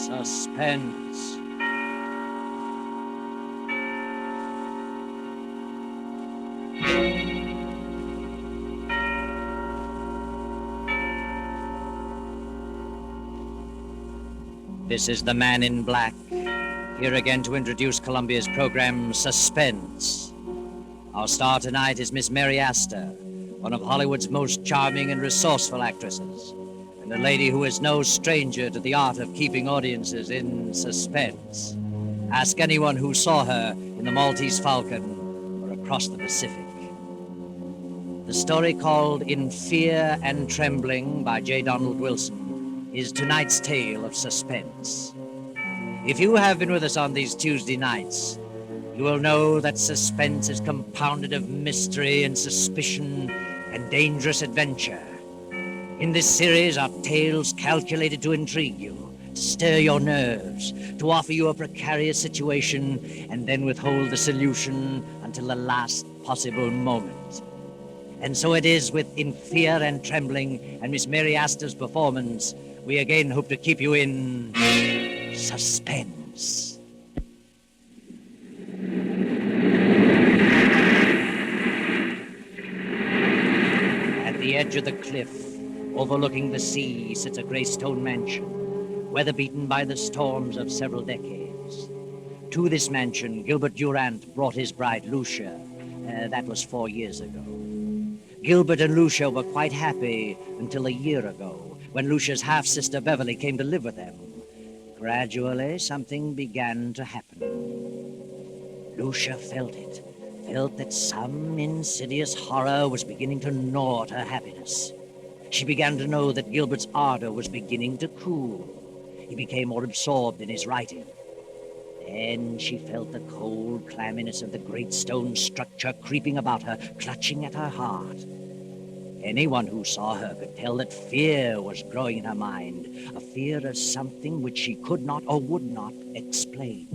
Suspense. This is the Man in Black, here again to introduce Columbia's program, Suspense. Our star tonight is Miss Mary Astor, one of Hollywood's most charming and resourceful actresses, and a lady who is no stranger to the art of keeping audiences in suspense. Ask anyone who saw her in the Maltese Falcon or across the Pacific. The story called In Fear and Trembling by J. Donald Wilson is tonight's tale of suspense. If you have been with us on these Tuesday nights, you will know that suspense is compounded of mystery and suspicion and dangerous adventure. In this series are tales calculated to intrigue you, to stir your nerves, to offer you a precarious situation, and then withhold the solution until the last possible moment. And so it is with In Fear and Trembling and Miss Mary Astor's performance, we again hope to keep you in suspense. At the edge of the cliff, overlooking the sea, sits a gray stone mansion, weather-beaten by the storms of several decades. To this mansion, Gilbert Durant brought his bride, Lucia. That was 4 years ago. Gilbert and Lucia were quite happy until a year ago, when Lucia's half-sister Beverly came to live with them. Gradually, something began to happen. Lucia felt that some insidious horror was beginning to gnaw at her happiness. She began to know that Gilbert's ardor was beginning to cool. He became more absorbed in his writing. Then she felt the cold clamminess of the great stone structure creeping about her, clutching at her heart. Anyone who saw her could tell that fear was growing in her mind, a fear of something which she could not or would not explain.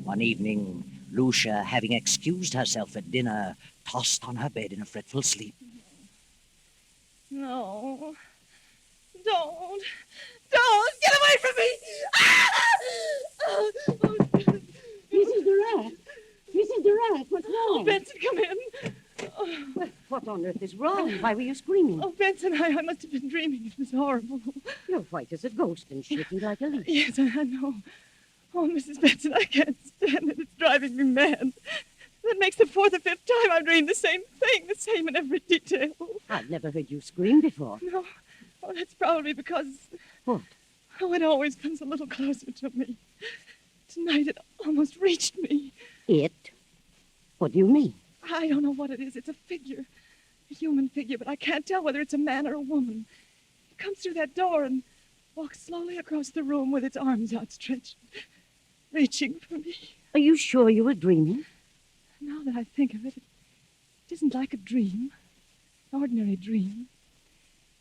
One evening, Lucia, having excused herself at dinner, tossed on her bed in a fretful sleep. No. Don't get away from me! Mrs. Durant! Mrs. Durant, what's wrong? Oh, Benson, come in. Well, what on earth is wrong? Why were you screaming? Oh, Benson, I must have been dreaming. It was horrible. You're white as a ghost and shaky like a leaf. Yes, I know. Oh, Mrs. Benson, I can't stand it. It's driving me mad. That makes the 4th or 5th time I've dreamed the same thing, the same in every detail. I've never heard you scream before. No. Oh, that's probably because... What? Oh, it always comes a little closer to me. Tonight it almost reached me. It? What do you mean? I don't know what it is. It's a figure. A human figure, but I can't tell whether it's a man or a woman. It comes through that door and walks slowly across the room with its arms outstretched, reaching for me. Are you sure you were dreaming? Now that I think of it, it isn't like a dream, an ordinary dream.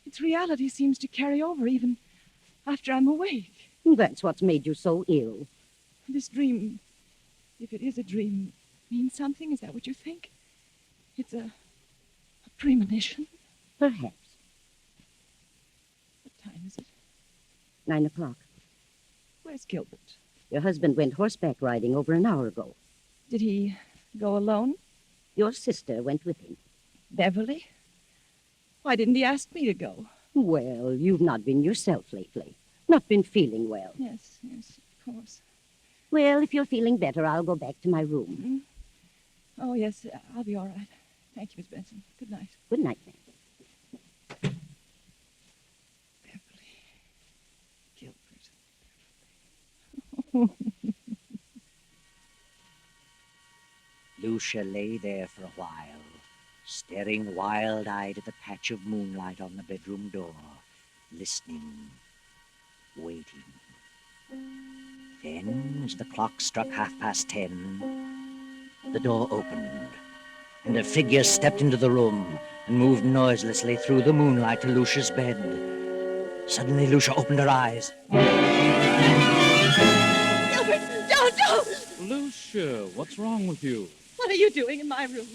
Its reality seems to carry over even after I'm awake. That's what's made you so ill. This dream, if it is a dream, means something? Is that what you think? It's a premonition? Perhaps. What time is it? 9 o'clock. Where's Gilbert? Your husband went horseback riding over an hour ago. Did he go alone? Your sister went with him. Beverly? Why didn't he ask me to go? Well, you've not been yourself lately. Not been feeling well. Yes, of course. Well, if you're feeling better, I'll go back to my room. Mm-hmm. Oh, yes, I'll be all right. Thank you, Miss Benson. Good night. Good night, ma'am. Beverly. Gilbert. Lucia lay there for a while, staring wild-eyed at the patch of moonlight on the bedroom door, listening, waiting. Then, as the clock struck 10:30, the door opened, and a figure stepped into the room and moved noiselessly through the moonlight to Lucia's bed. Suddenly, Lucia opened her eyes. Gilbert, don't! Lucia, what's wrong with you? What are you doing in my room?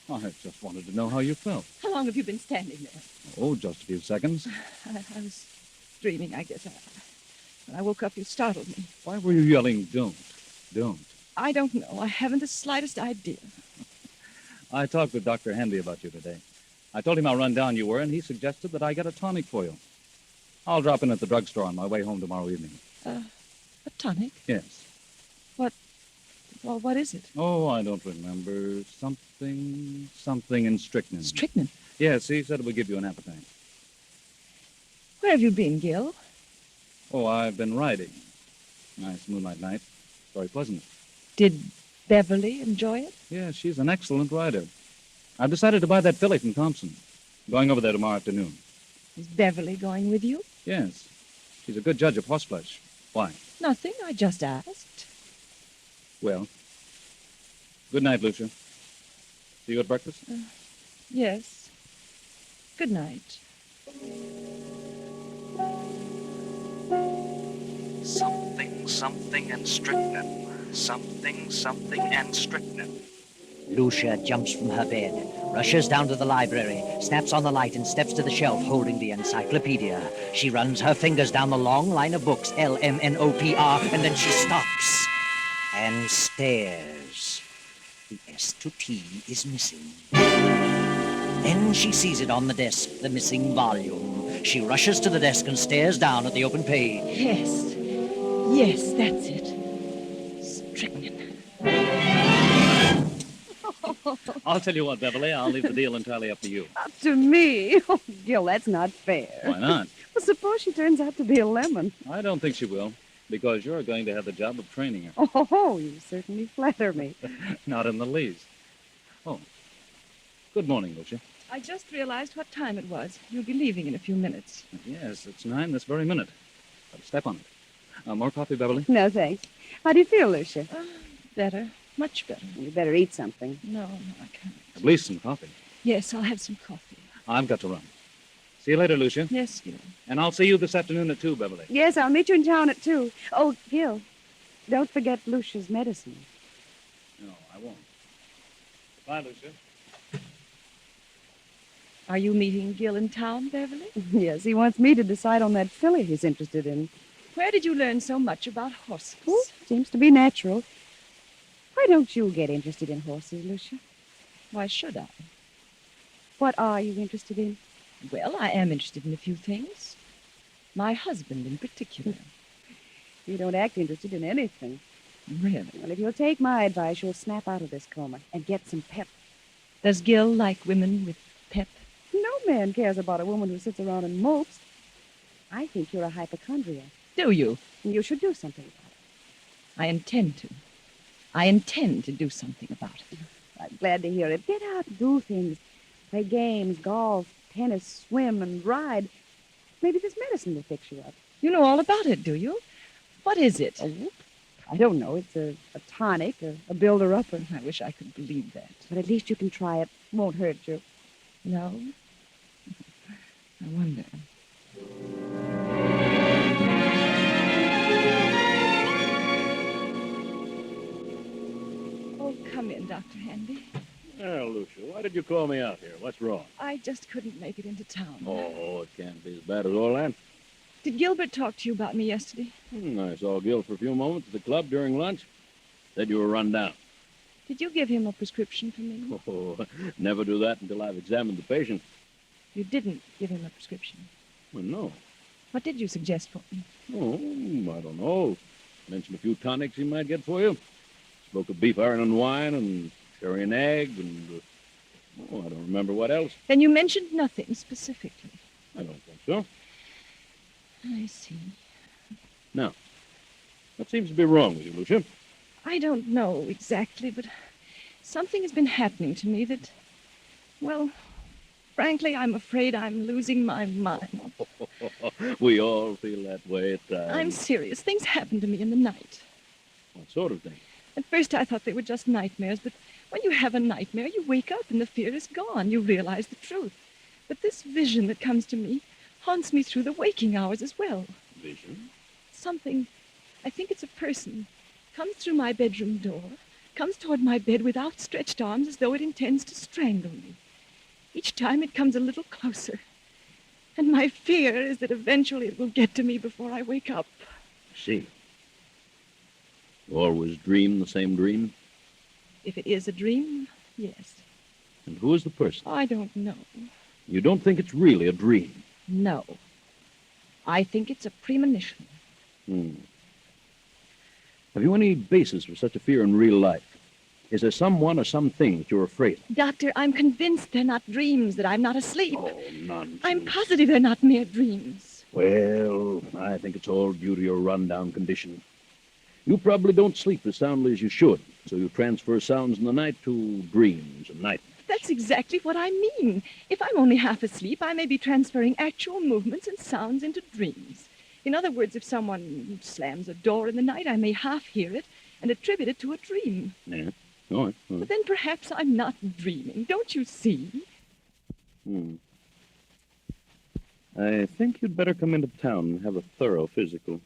I just wanted to know how you felt. How long have you been standing there? Oh, just a few seconds. I was dreaming, I guess. When I woke up, you startled me. Why were you yelling, don't, don't? I don't know. I haven't the slightest idea. I talked with Dr. Hanby about you today. I told him how run down you were, and he suggested that I get a tonic for you. I'll drop in at the drugstore on my way home tomorrow evening. A tonic? Yes. Well, what is it? Oh, I don't remember. Something in strychnine. Strychnine. Yes, he said it would give you an appetite. Where have you been, Gil? Oh, I've been riding. Nice moonlight night. Very pleasant. Did Beverly enjoy it? Yes, she's an excellent rider. I've decided to buy that filly from Thompson. I'm going over there tomorrow afternoon. Is Beverly going with you? Yes. She's a good judge of horseflesh. Why? Nothing. I just asked. Well, good night, Lucia. See you at breakfast? Yes. Good night. Something and strychnine. Something and strychnine. Lucia jumps from her bed, rushes down to the library, snaps on the light and steps to the shelf holding the encyclopedia. She runs her fingers down the long line of books, LMNOPR, and then she stops and stares. The S to T is missing. Then she sees it on the desk, the missing volume. She rushes to the desk and stares down at the open page. Yes. Yes, that's it. Strychnine. I'll tell you what, Beverly. I'll leave the deal entirely up to you. Up to me? Oh, Gil, that's not fair. Why not? Well, suppose she turns out to be a lemon. I don't think she will, because you're going to have the job of training her. Oh, you certainly flatter me. Not in the least. Oh. Good morning, Lucia. I just realized what time it was. You'll be leaving in a few minutes. Yes, it's 9 this very minute. Got to step on it. More coffee, Beverly? No, thanks. How do you feel, Lucia? Better. Much better. You better eat something. No, I can't. At least some coffee. Yes, I'll have some coffee. I've got to run. See you later, Lucia. Yes, Gil. And I'll see you this afternoon at 2, Beverly. Yes, I'll meet you in town at 2. Oh, Gil, don't forget Lucia's medicine. No, I won't. Bye, Lucia. Are you meeting Gil in town, Beverly? Yes, he wants me to decide on that filly he's interested in. Where did you learn so much about horses? Oh, seems to be natural. Why don't you get interested in horses, Lucia? Why should I? What are you interested in? Well, I am interested in a few things. My husband in particular. You don't act interested in anything. Really? Well, if you'll take my advice, you'll snap out of this coma and get some pep. Does Gil like women with pep? No man cares about a woman who sits around and mopes. I think you're a hypochondriac. Do you? And you should do something about it. I intend to. I intend to do something about it. I'm glad to hear it. Get out and do things. Play games, golf, tennis, swim, and ride. Maybe this medicine will fix you up. You know all about it, do you? What is it? Oh, I don't know. It's a tonic, a builder-upper. I wish I could believe that. But at least you can try it. Won't hurt you. No? I wonder. Oh, come in, Dr. Hanby. Well, Lucia, why did you call me out here? What's wrong? I just couldn't make it into town. Oh, it can't be as bad as all that. Did Gilbert talk to you about me yesterday? I saw Gil for a few moments at the club during lunch. Said you were run down. Did you give him a prescription for me? Oh, never do that until I've examined the patient. You didn't give him a prescription. Well, no. What did you suggest for me? Oh, I don't know. Mentioned a few tonics he might get for you. Spoke of beef iron and wine and sherry and egg and... I don't remember what else. Then you mentioned nothing specifically. I don't think so. I see. Now, what seems to be wrong with you, Lucia? I don't know exactly, but something has been happening to me that, well, frankly, I'm afraid I'm losing my mind. We all feel that way at times. I'm serious. Things happen to me in the night. What sort of thing? At first I thought they were just nightmares, but when you have a nightmare, you wake up and the fear is gone. You realize the truth. But this vision that comes to me haunts me through the waking hours as well. Vision? Something, I think it's a person, comes through my bedroom door, comes toward my bed with outstretched arms as though it intends to strangle me. Each time it comes a little closer. And my fear is that eventually it will get to me before I wake up. See. You always dream the same dream? If it is a dream, yes. And who is the person? I don't know. You don't think it's really a dream? No. I think it's a premonition. Have you any basis for such a fear in real life? Is there someone or something that you're afraid of? Doctor, I'm convinced they're not dreams, that I'm not asleep. Oh, nonsense. I'm positive they're not mere dreams. Well, I think it's all due to your rundown condition. You probably don't sleep as soundly as you should, so you transfer sounds in the night to dreams and nightmares. That's exactly what I mean. If I'm only half asleep, I may be transferring actual movements and sounds into dreams. In other words, if someone slams a door in the night, I may half hear it and attribute it to a dream. Yeah. All right. But then perhaps I'm not dreaming. Don't you see? I think you'd better come into town and have a thorough physical.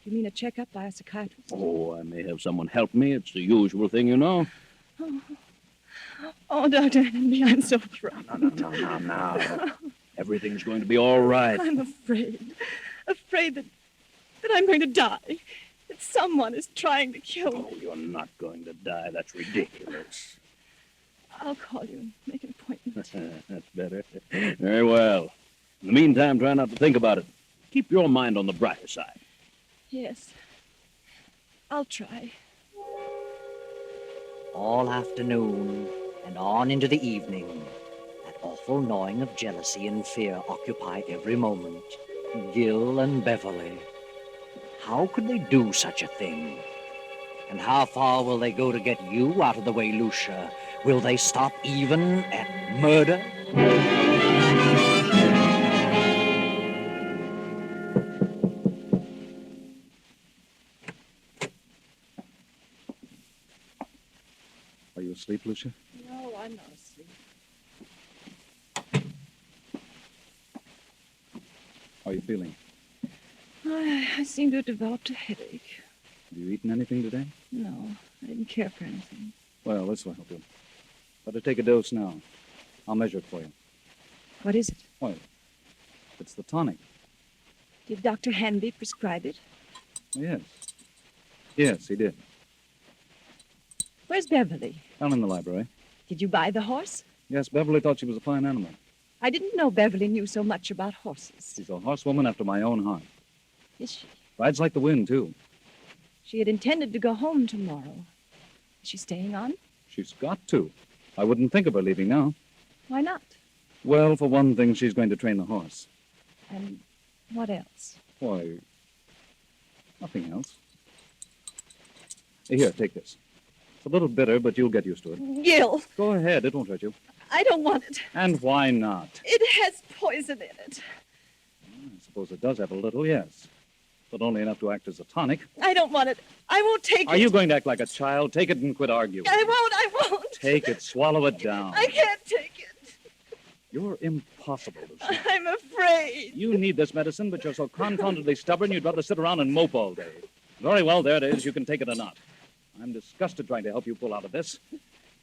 You mean a checkup by a psychiatrist? Oh, I may have someone help me. It's the usual thing, you know. Oh, Dr. Henry, I'm so frightened. No. Everything's going to be all right. I'm afraid. Afraid that I'm going to die. That someone is trying to kill me. Oh, you're not going to die. That's ridiculous. I'll call you and make an appointment. That's better. Very well. In the meantime, try not to think about it. Keep your mind on the brighter side. Yes. I'll try. All afternoon and on into the evening, that awful gnawing of jealousy and fear occupied every moment. Gil and Beverly. How could they do such a thing? And how far will they go to get you out of the way, Lucia? Will they stop even at murder? Are you asleep, Lucia? No, I'm not asleep. How are you feeling? I seem to have developed a headache. Have you eaten anything today? No, I didn't care for anything. Well, this will help you. Better take a dose now. I'll measure it for you. What is it? Well, it's the tonic. Did Dr. Hanby prescribe it? Yes. Yes, he did. Where's Beverly? Down in the library. Did you buy the horse? Yes, Beverly thought she was a fine animal. I didn't know Beverly knew so much about horses. She's a horsewoman after my own heart. Is she? Rides like the wind, too. She had intended to go home tomorrow. Is she staying on? She's got to. I wouldn't think of her leaving now. Why not? Well, for one thing, she's going to train the horse. And what else? Why, nothing else. Here, take this. It's a little bitter, but you'll get used to it. Gil, Go ahead, it won't hurt you. I don't want it. And why not? It has poison in it. I suppose it does have a little, yes. But only enough to act as a tonic. I don't want it. I won't take it. Are you going to act like a child? Take it and quit arguing. I won't. Take it, swallow it down. I can't take it. You're impossible, Lucia. I'm afraid. You need this medicine, but you're so confoundedly stubborn you'd rather sit around and mope all day. Very well, there it is. You can take it or not. I'm disgusted trying to help you pull out of this.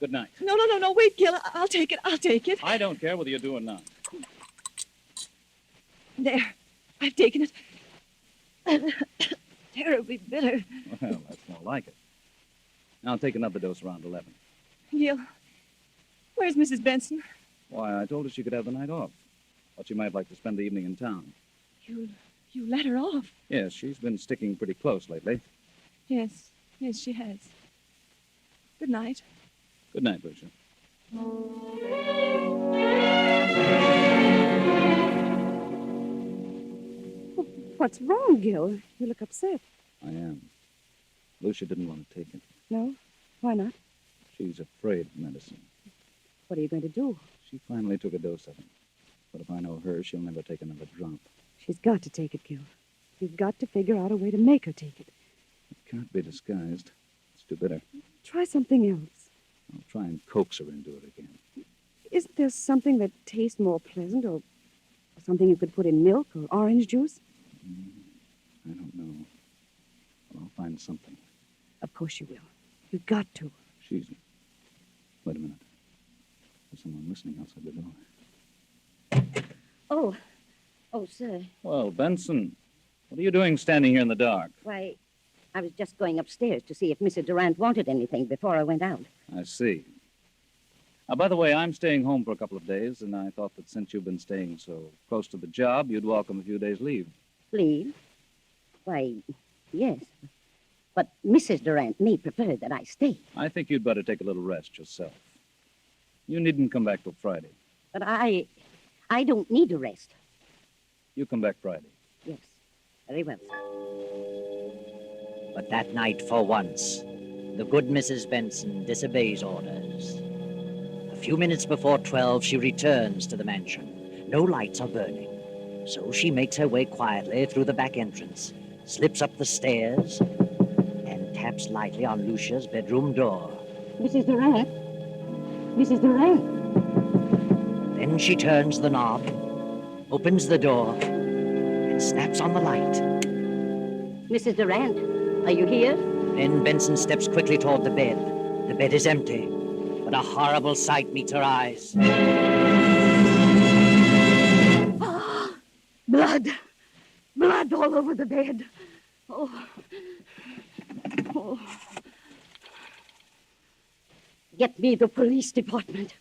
Good night. No. Wait, Gil. I'll take it. I'll take it. I don't care whether you do or not. There. I've taken it. Terribly bitter. Well, that's more like it. Now take another dose around 11. Gil, where's Mrs. Benson? Why, I told her she could have the night off. Thought she might like to spend the evening in town. You let her off? Yes, she's been sticking pretty close lately. Yes, she has. Good night. Good night, Lucia. What's wrong, Gil? You look upset. I am. Lucia didn't want to take it. No? Why not? She's afraid of medicine. What are you going to do? She finally took a dose of it. But if I know her, she'll never take another drop. She's got to take it, Gil. You've got to figure out a way to make her take it. It can't be disguised. It's too bitter. Try something else. I'll try and coax her into it again. Isn't there something that tastes more pleasant or something you could put in milk or orange juice? I don't know. Well, I'll find something. Of course you will. You've got to. She's... Wait a minute. There's someone listening outside the door. Oh, sir. Well, Benson, What are you doing standing here in the dark? Why, I was just going upstairs to see if Mrs. Durant wanted anything before I went out. I see. By the way, I'm staying home for a couple of days, and I thought that since you've been staying so close to the job, you'd welcome a few days' leave. Leave? Why, yes. But Mrs. Durant may prefer that I stay. I think you'd better take a little rest yourself. You needn't come back till Friday. But I don't need a rest. You come back Friday. Yes, very well, sir. But that night, for once, the good Mrs. Benson disobeys orders. A few minutes before 12, she returns to the mansion. No lights are burning, so she makes her way quietly through the back entrance, slips up the stairs, and taps lightly on Lucia's bedroom door. Mrs. Durant? Mrs. Durant? Then she turns the knob, opens the door, and snaps on the light. Mrs. Durant, are you here? Then Benson steps quickly toward the bed. The bed is empty, but a horrible sight meets her eyes. Blood! Blood all over the bed. Oh. Oh. Get me the police department.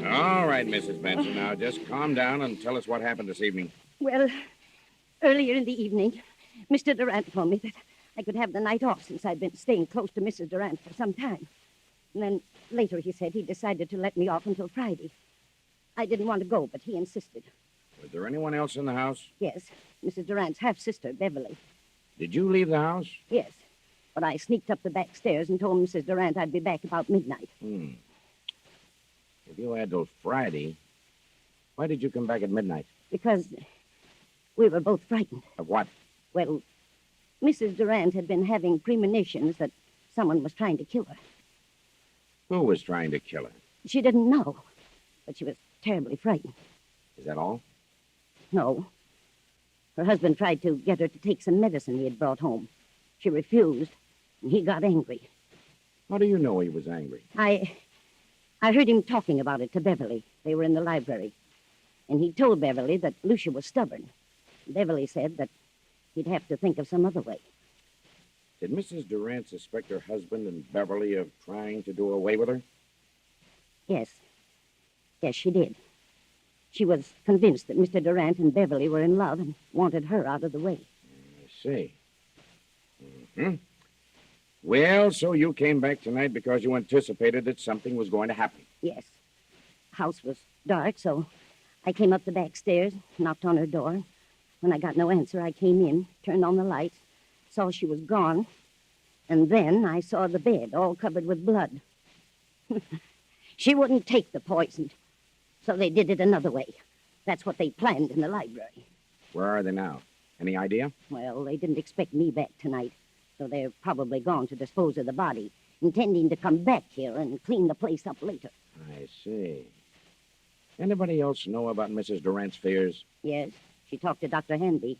All right, Mrs. Benson. Now, just calm down and tell us what happened this evening. Well, earlier in the evening, Mr. Durant told me that I could have the night off since I'd been staying close to Mrs. Durant for some time. And then later he said he decided to let me off until Friday. I didn't want to go, but he insisted. Was there anyone else in the house? Yes, Mrs. Durant's half-sister, Beverly. Did you leave the house? Yes, but I sneaked up the back stairs and told Mrs. Durant I'd be back about midnight. If you had till Friday, why did you come back at midnight? Because we were both frightened. Of what? Well, Mrs. Durant had been having premonitions that someone was trying to kill her. Who was trying to kill her? She didn't know, but she was terribly frightened. Is that all? No. Her husband tried to get her to take some medicine he had brought home. She refused, and he got angry. How do you know he was angry? I heard him talking about it to Beverly. They were in the library. And he told Beverly that Lucia was stubborn. Beverly said that he'd have to think of some other way. Did Mrs. Durant suspect her husband and Beverly of trying to do away with her? Yes. Yes, she did. She was convinced that Mr. Durant and Beverly were in love and wanted her out of the way. I see. Well, so you came back tonight because you anticipated that something was going to happen. Yes. The house was dark, so I came up the back stairs, knocked on her door. When I got no answer, I came in, turned on the lights, saw she was gone, and then I saw the bed all covered with blood. She wouldn't take the poison, so they did it another way. That's what they planned in the library. Where are they now? Any idea? Well, they didn't expect me back tonight, so they're probably gone to dispose of the body, intending to come back here and clean the place up later. I see. Anybody else know about Mrs. Durant's fears? Yes, she talked to Dr. Hanby.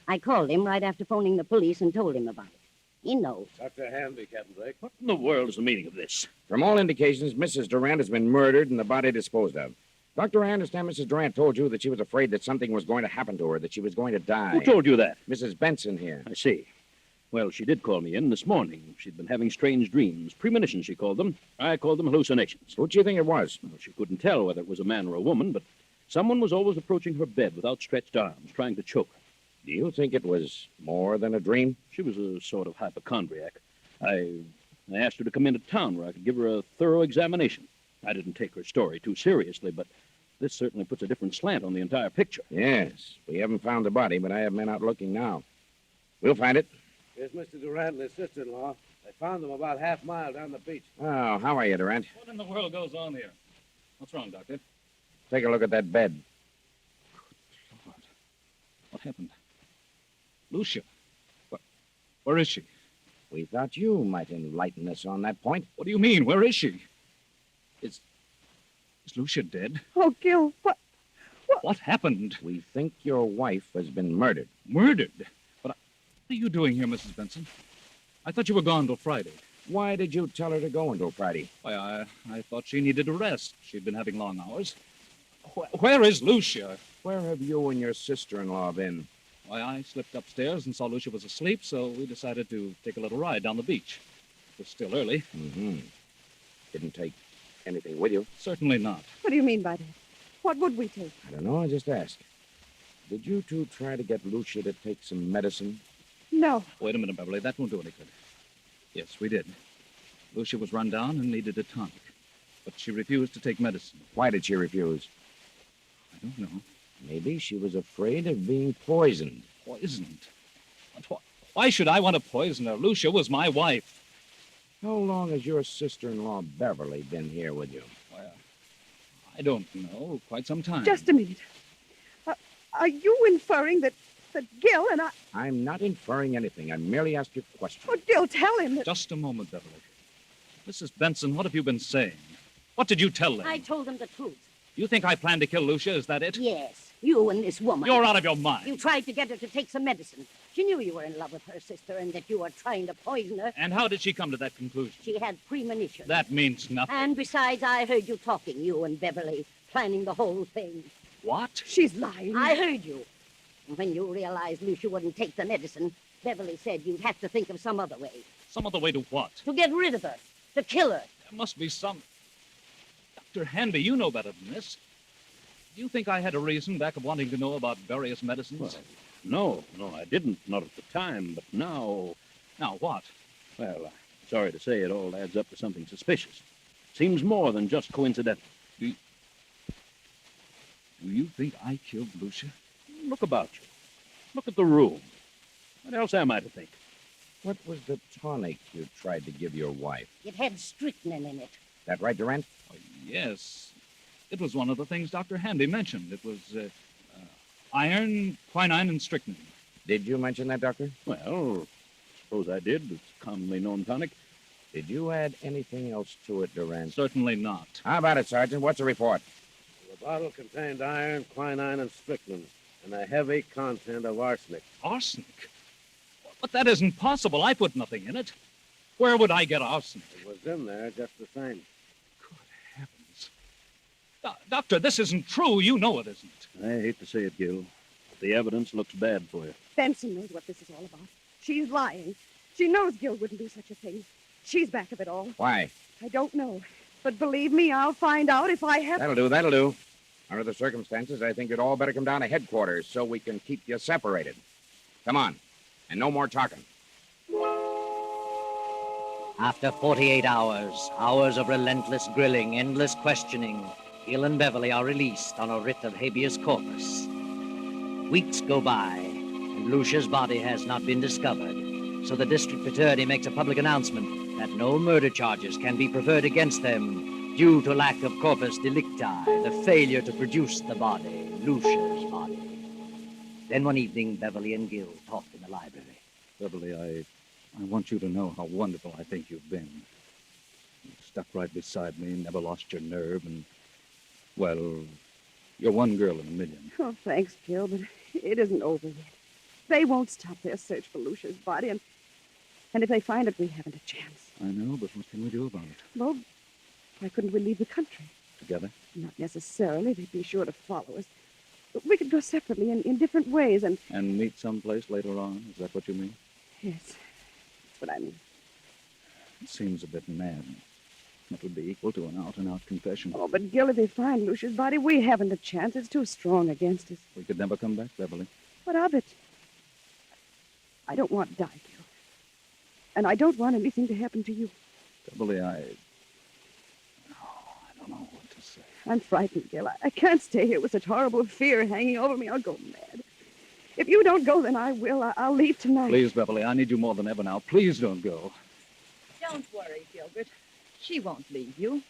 I called him right after phoning the police and told him about it. He knows. Dr. Hanby, Captain Blake. What in the world is the meaning of this? From all indications, Mrs. Durant has been murdered and the body disposed of. Doctor, I understand Mrs. Durant told you that she was afraid that something was going to happen to her, that she was going to die. Who told you that? Mrs. Benson here. I see. Well, she did call me in this morning. She'd been having strange dreams. Premonitions, she called them. I called them hallucinations. Who do you think it was? Well, she couldn't tell whether it was a man or a woman, but someone was always approaching her bed with outstretched arms, trying to choke her. Do you think it was more than a dream? She was a sort of hypochondriac. I asked her to come into town where I could give her a thorough examination. I didn't take her story too seriously, but this certainly puts a different slant on the entire picture. Yes. We haven't found the body, but I have men out looking now. We'll find it. Here's Mr. Durant and his sister-in-law. They found them about half-mile down the beach. Oh, how are you, Durant? What in the world goes on here? What's wrong, Doctor? Take a look at that bed. Lord. What happened? Lucia. Where is she? We thought you might enlighten us on that point. What do you mean? Where is she? Is Lucia dead? Oh, Gil, what? What happened? We think your wife has been murdered. Murdered? What are you doing here, Mrs. Benson? I thought you were gone till Friday. Why did you tell her to go until Friday? Why, I thought she needed a rest. She'd been having long hours. Where is Lucia? Where have you and your sister-in-law been? Why, I slipped upstairs and saw Lucia was asleep, so we decided to take a little ride down the beach. It was still early. Mm-hmm. Didn't take anything with you? Certainly not. What do you mean by that? What would we take? I don't know. I just asked. Did you two try to get Lucia to take some medicine? No. Wait a minute, Beverly. That won't do any good. Yes, we did. Lucia was run down and needed a tonic, but she refused to take medicine. Why did she refuse? I don't know. Maybe she was afraid of being poisoned. Poisoned? Why should I want to poison her? Lucia was my wife. How long has your sister-in-law Beverly been here with you? Well, I don't know. Quite some time. Just a minute. Are you inferring that Gil and I... I'm not inferring anything. I merely asked you a question. Oh, Gil, tell him that... Just a moment, Beverly. Mrs. Benson, what have you been saying? What did you tell them? I told them the truth. You think I planned to kill Lucia? Is that it? Yes, you and this woman. You're out of your mind. You tried to get her to take some medicine. She knew you were in love with her sister and that you were trying to poison her. And how did she come to that conclusion? She had premonition. That means nothing. And besides, I heard you talking, you and Beverly, planning the whole thing. What? She's lying. I heard you. And when you realized Lucia wouldn't take the medicine, Beverly said you'd have to think of some other way. Some other way to what? To get rid of her. To kill her. There must be some... Dr. Hanby, you know better than this. Do you think I had a reason back of wanting to know about various medicines? Well, no, I didn't. Not at the time, but now... Now, what? Well, I'm sorry to say it all adds up to something suspicious. Seems more than just coincidental. Do you think I killed Lucia? Look about you. Look at the room. What else am I to think? What was the tonic you tried to give your wife? It had strychnine in it. That right, Durant? Oh, yes. It was one of the things Dr. Hanby mentioned. It was iron, quinine, and strychnine. Did you mention that, Doctor? Well, suppose I did. It's a commonly known tonic. Did you add anything else to it, Durant? Certainly not. How about it, Sergeant? What's the report? The bottle contained iron, quinine, and strychnine, and a heavy content of arsenic. Arsenic? But that isn't possible. I put nothing in it. Where would I get arsenic? It was in there just the same. Good heavens. Doctor, this isn't true. You know it isn't. I hate to say it, Gil, but the evidence looks bad for you. Benson knows what this is all about. She's lying. She knows Gil wouldn't do such a thing. She's back of it all. Why? I don't know. But believe me, I'll find out if I have... That'll do. Under the circumstances, I think you'd all better come down to headquarters so we can keep you separated. Come on. And no more talking. After 48 hours of relentless grilling, endless questioning, Gil and Beverly are released on a writ of habeas corpus. Weeks go by, and Lucia's body has not been discovered, so the district attorney makes a public announcement that no murder charges can be preferred against them due to lack of corpus delicti, the failure to produce the body, Lucia's body. Then one evening, Beverly and Gil talked in the library. Beverly, I want you to know how wonderful I think you've been. You stuck right beside me, never lost your nerve, and, well, you're one girl in a million. Oh, thanks, Gil, but it isn't over yet. They won't stop their search for Lucia's body, and if they find it, we haven't a chance. I know, but what can we do about it? Well, why couldn't we leave the country? Together? Not necessarily. They'd be sure to follow us. But we could go separately in different ways, and... And meet someplace later on? Is that what you mean? Yes, that's what I mean. It seems a bit mad. It would be equal to an out-and-out confession. Oh, but Gil, if they find Lucia's body, we haven't a chance. It's too strong against us. We could never come back, Beverly. What of it? I don't want to die, Gil. And I don't want anything to happen to you. Beverly, I don't know what to say. I'm frightened, Gil. I can't stay here with such horrible fear hanging over me. I'll go mad. If you don't go, then I will. I'll leave tonight. Please, Beverly, I need you more than ever now. Please don't go. Don't worry, Gilbert. She won't leave you.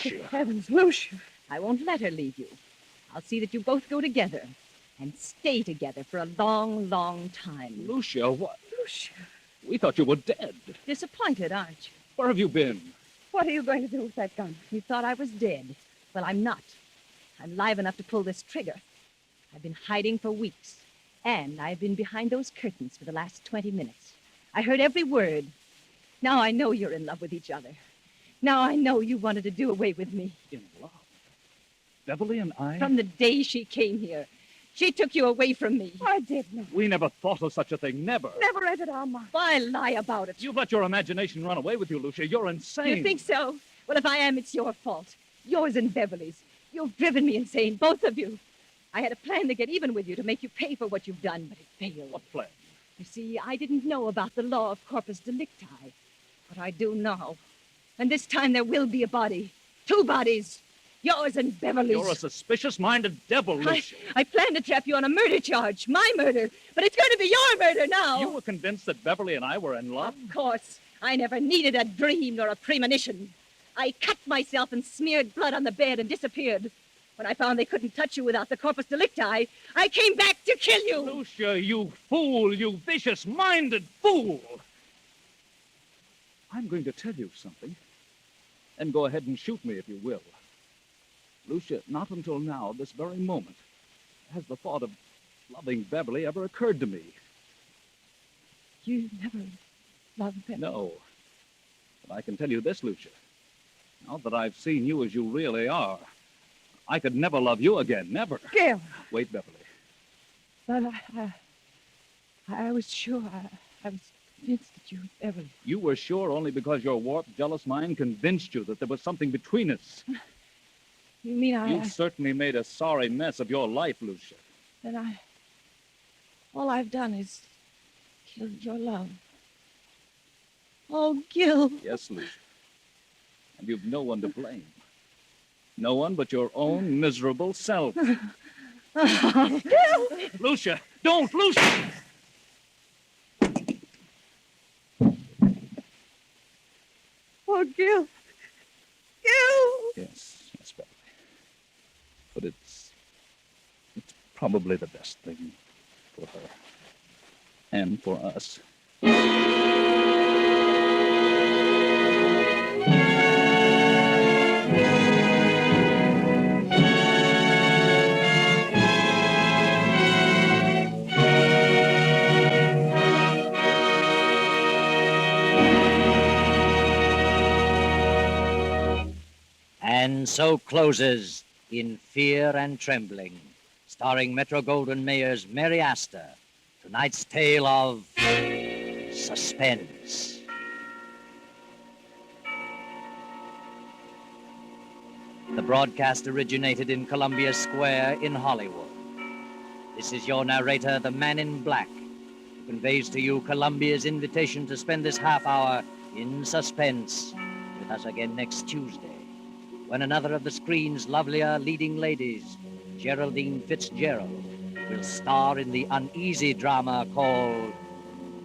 Good heavens, Lucia. I won't let her leave you. I'll see that you both go together and stay together for a long, long time. Lucia, what? Lucia. We thought you were dead. Disappointed, aren't you? Where have you been? What are you going to do with that gun? You thought I was dead. Well, I'm not. I'm live enough to pull this trigger. I've been hiding for weeks. And I've been behind those curtains for the last 20 minutes. I heard every word. Now I know you're in love with each other. Now I know you wanted to do away with me. In love? Beverly and I? From the day she came here. She took you away from me. I did not. We never thought of such a thing. Never. Never entered our mind. Why lie about it? You've let your imagination run away with you, Lucia. You're insane. You think so? Well, if I am, it's your fault. Yours and Beverly's. You've driven me insane, both of you. I had a plan to get even with you, to make you pay for what you've done, but it failed. What plan? You see, I didn't know about the law of corpus delicti, but I do now. And this time there will be a body. 2 bodies. Yours and Beverly's. You're a suspicious-minded devil, Lucia. I planned to trap you on a murder charge. My murder. But it's going to be your murder now. You were convinced that Beverly and I were in love? Of course. I never needed a dream nor a premonition. I cut myself and smeared blood on the bed and disappeared. When I found they couldn't touch you without the corpus delicti, I came back to kill you. Lucia, you fool, you vicious-minded fool. I'm going to tell you something. And go ahead and shoot me if you will. Lucia, not until now, this very moment, has the thought of loving Beverly ever occurred to me. You never loved Beverly? No. But I can tell you this, Lucia. Now that I've seen you as you really are, I could never love you again, never. Gil! Wait, Beverly. But I was sure. I was convinced that you were Beverly. You were sure only because your warped, jealous mind convinced you that there was something between us. You mean You certainly made a sorry mess of your life, Lucia. Then all I've done is killed your love. Oh, Gil. Yes, Lucia. And you've no one to blame. No one but your own miserable self. Lucia, don't, Lucia! Oh, Gil. Gil! Yes, Beverly. But it's probably the best thing for her. And for us. And so closes In Fear and Trembling, starring Metro-Goldwyn-Mayer's Mary Astor, tonight's tale of Suspense. The broadcast originated in Columbia Square in Hollywood. This is your narrator, the Man in Black, who conveys to you Columbia's invitation to spend this half hour in suspense with us again next Tuesday, when another of the screen's lovelier leading ladies, Geraldine Fitzgerald, will star in the uneasy drama called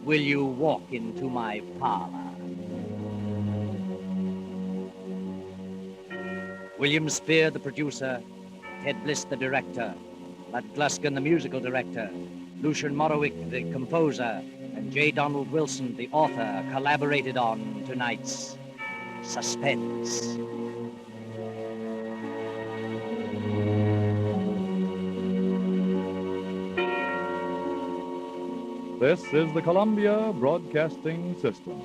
Will You Walk Into My Parlor? William Spear, the producer, Ted Bliss, the director, Bud Gluskin, the musical director, Lucian Morowick, the composer, and J. Donald Wilson, the author, collaborated on tonight's Suspense. This is the Columbia Broadcasting System.